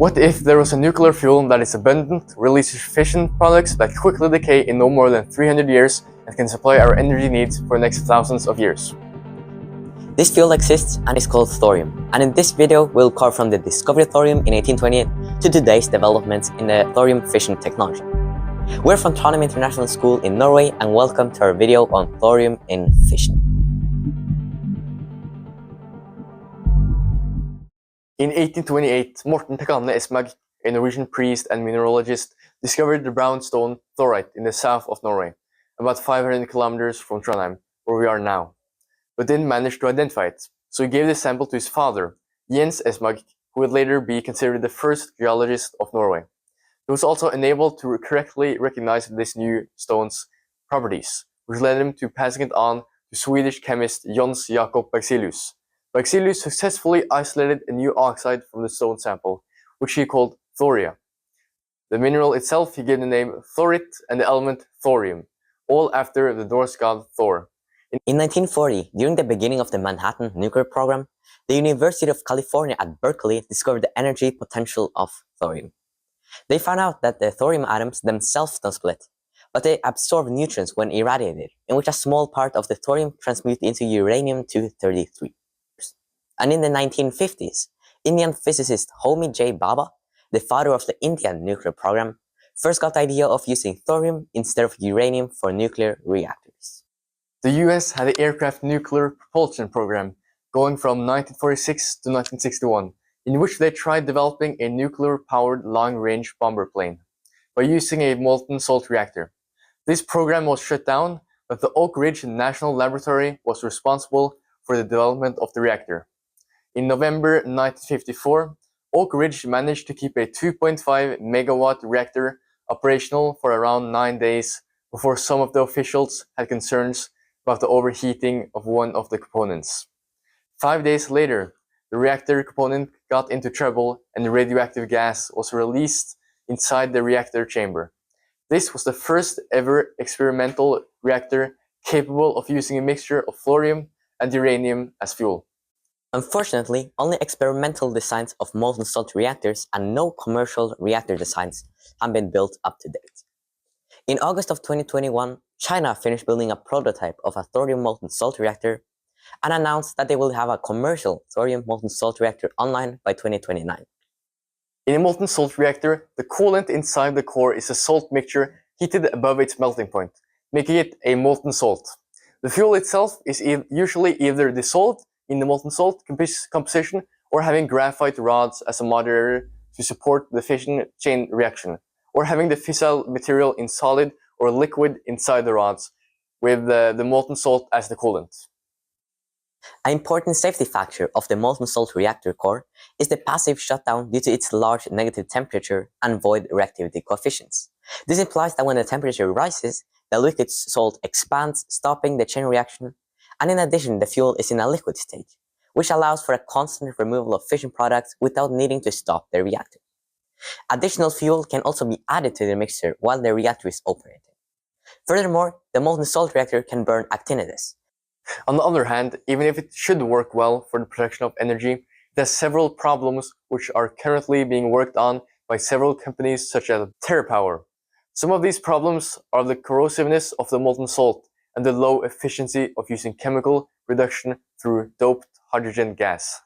What if there was a nuclear fuel that is abundant, releases fission products that quickly decay in no more than 300 years and can supply our energy needs for the next thousands of years? This fuel exists and is called thorium, and in this video we'll cover from the discovery of thorium in 1828 to today's developments in the thorium fission technology. We're from Trondheim International School in Norway, and welcome to our video on thorium in fission. In 1828, Morten Tekanne Esmag, a Norwegian priest and mineralogist, discovered the brown stone thorite in the south of Norway, about 500 kilometers from Trondheim, where we are now, but didn't manage to identify it, so he gave the sample to his father, Jens Esmag, who would later be considered the first geologist of Norway. He was also enabled to correctly recognize this new stone's properties, which led him to passing it on to Swedish chemist Jons Jacob Berzelius. Berzelius successfully isolated a new oxide from the stone sample, which he called thoria. The mineral itself he gave the name thorit and the element thorium, all after the Norse god Thor. In 1940, during the beginning of the Manhattan nuclear program, the University of California at Berkeley discovered the energy potential of thorium. They found out that the thorium atoms themselves don't split, but they absorb neutrons when irradiated, in which a small part of the thorium transmutes into uranium-233. And in the 1950s, Indian physicist Homi J. Bhabha, the father of the Indian nuclear program, first got the idea of using thorium instead of uranium for nuclear reactors. The US had the aircraft nuclear propulsion program going from 1946 to 1961, in which they tried developing a nuclear-powered long-range bomber plane by using a molten salt reactor. This program was shut down, but the Oak Ridge National Laboratory was responsible for the development of the reactor. In November 1954, Oak Ridge managed to keep a 2.5 megawatt reactor operational for around 9 days before some of the officials had concerns about the overheating of one of the components. 5 days later, the reactor component got into trouble and radioactive gas was released inside the reactor chamber. This was the first ever experimental reactor capable of using a mixture of thorium and uranium as fuel. Unfortunately, only experimental designs of molten salt reactors and no commercial reactor designs have been built up to date. In August of 2021, China finished building a prototype of a thorium molten salt reactor and announced that they will have a commercial thorium molten salt reactor online by 2029. In a molten salt reactor, the coolant inside the core is a salt mixture heated above its melting point, making it a molten salt. The fuel itself is usually either dissolved in the molten salt composition or having graphite rods as a moderator to support the fission chain reaction, or having the fissile material in solid or liquid inside the rods, with the molten salt as the coolant. An important safety factor of the molten salt reactor core is the passive shutdown due to its large negative temperature and void reactivity coefficients. This implies that when the temperature rises, the liquid salt expands, stopping the chain reaction, and in addition the fuel is in a liquid state, which allows for a constant removal of fission products without needing to stop the reactor. Additional fuel can also be added to the mixture while the reactor is operating. Furthermore, the molten salt reactor can burn actinides. On the other hand, even if it should work well for the production of energy, it has several problems which are currently being worked on by several companies such as TerraPower. Some of these problems are the corrosiveness of the molten salt and the low efficiency of using chemical reduction through doped hydrogen gas.